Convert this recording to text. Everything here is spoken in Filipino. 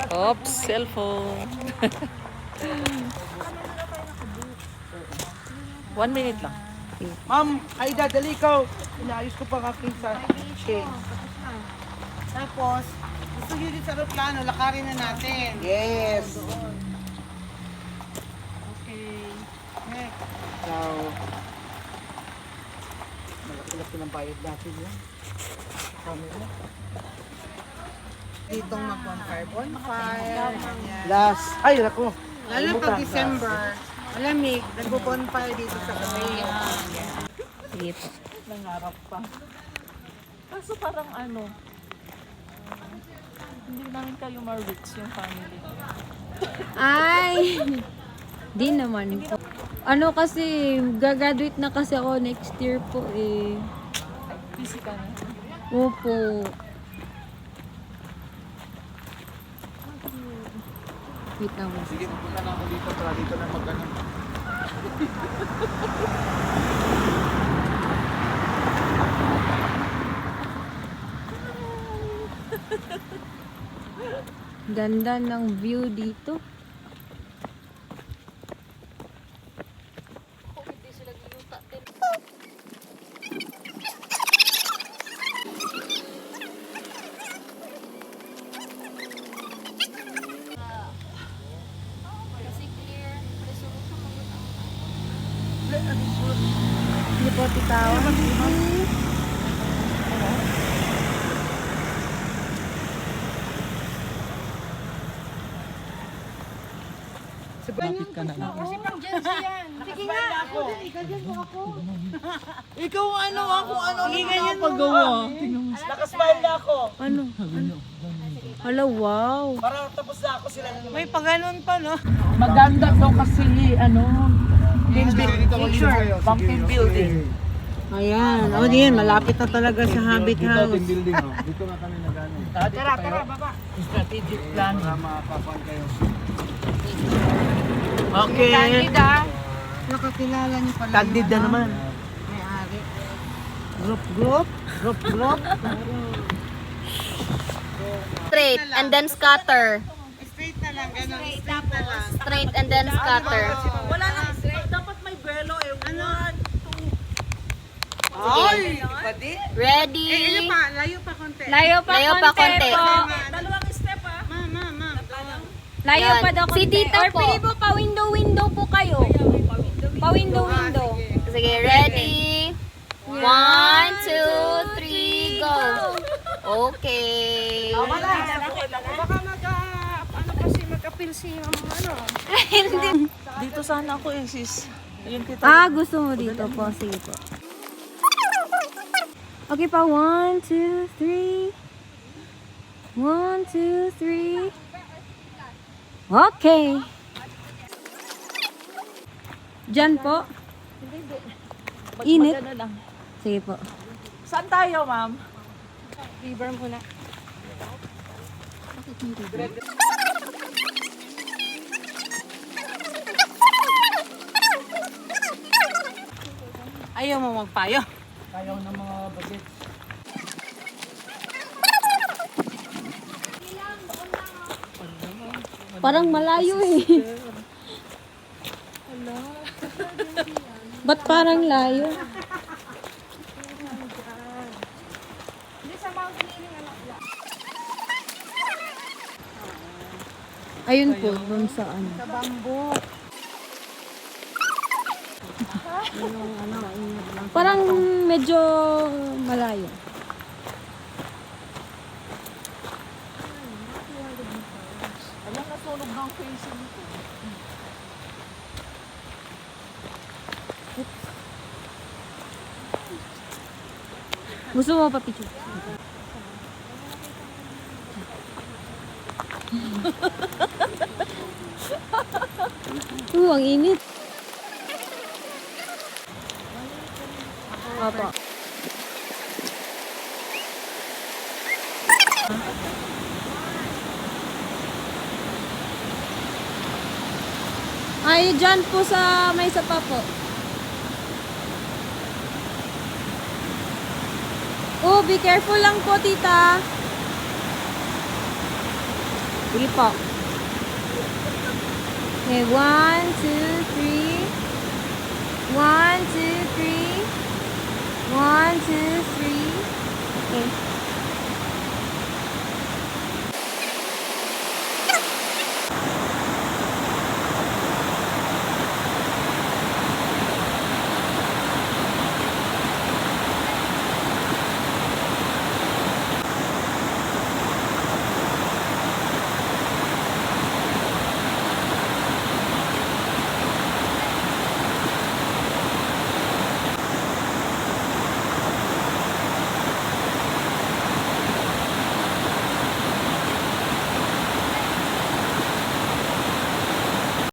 Oops, cellphone. 1 minute lang. Ma'am, Aida, dali ikaw. Inaayos ko pa aking sa chain. Tapos, gusto nyo din sa aeroplano, lakarin na natin. Yes. Okay. Next. So, malaki-laki ng bayad natin yan. Camera. Ditong mag-bonfire. Last. Ay, ako. Lalo pag December, malamig, nagbo-bonfire dito sa gabi. Sige po. Nangarap pa. Kaso parang hindi namin kayo ma-rich yung family. Ay! Di naman po. Ano kasi, gagraduate na kasi ako next year po eh. Busy ka na. Opo. Wait lang. Sige, pupunta na ako dito para dito na mag-ano. Ganda ng view dito. Hindi po titawan. Lapit ka na lang. Sige nga. Ikaw ano ako pagawa. Nakasmile na ako. Ano? Hala, wow. Para tapos na ako sila. May paganon pa, no? Maganda to kasi pumpkin building. Ayan. O, diyan. Malapit na talaga sa Habit House. Building, oh. Dito nga kami nag-ano. Tara, baba. Strategic plan. Para makapakuan kayo. Okay. Candida. Nakakilala niyo pala. Candida naman. May-ari. Group. Straight and then scatter. Straight na lang. Ganun. Straight na lang. Straight and then scatter. Wala na. Dapat may buwelo eh. Ano? Ay! Ready? Layo pa konti. Layo pa konti. Dalawang step ah. Ma'am. Layo Yan. pa daw konti. Si Tito Or po. pwede po pa window po kayo. Pa window. Sige, ready? 1, 2, 3, go! Okay. Baka mag-appeal si Dito sana ako eh, sis. Yung kita. Gusto mo dito po. Sige po. Okay pa. 1, 2, 3. 1, 2, 3. Okay. Diyan po. Init. Magano lang. Sige po. Saan tayo, ma'am? River muna. Ayaw mo magpayo. Ayaw ng mga budget. Parang malayo eh. Ba't parang layo? Ayun po, dun sa ano. Sa bamboo. Parang medyo malayo. Alam, nasunog ng facing ko. Gusto mo pa picture? Ang init. Opo. Ay, dyan po sa may sapa po. Oh, be careful lang po, tita. Sige po. Okay, 1, 2, 3. 1, 2, 3. 1, 2, 3. Okay.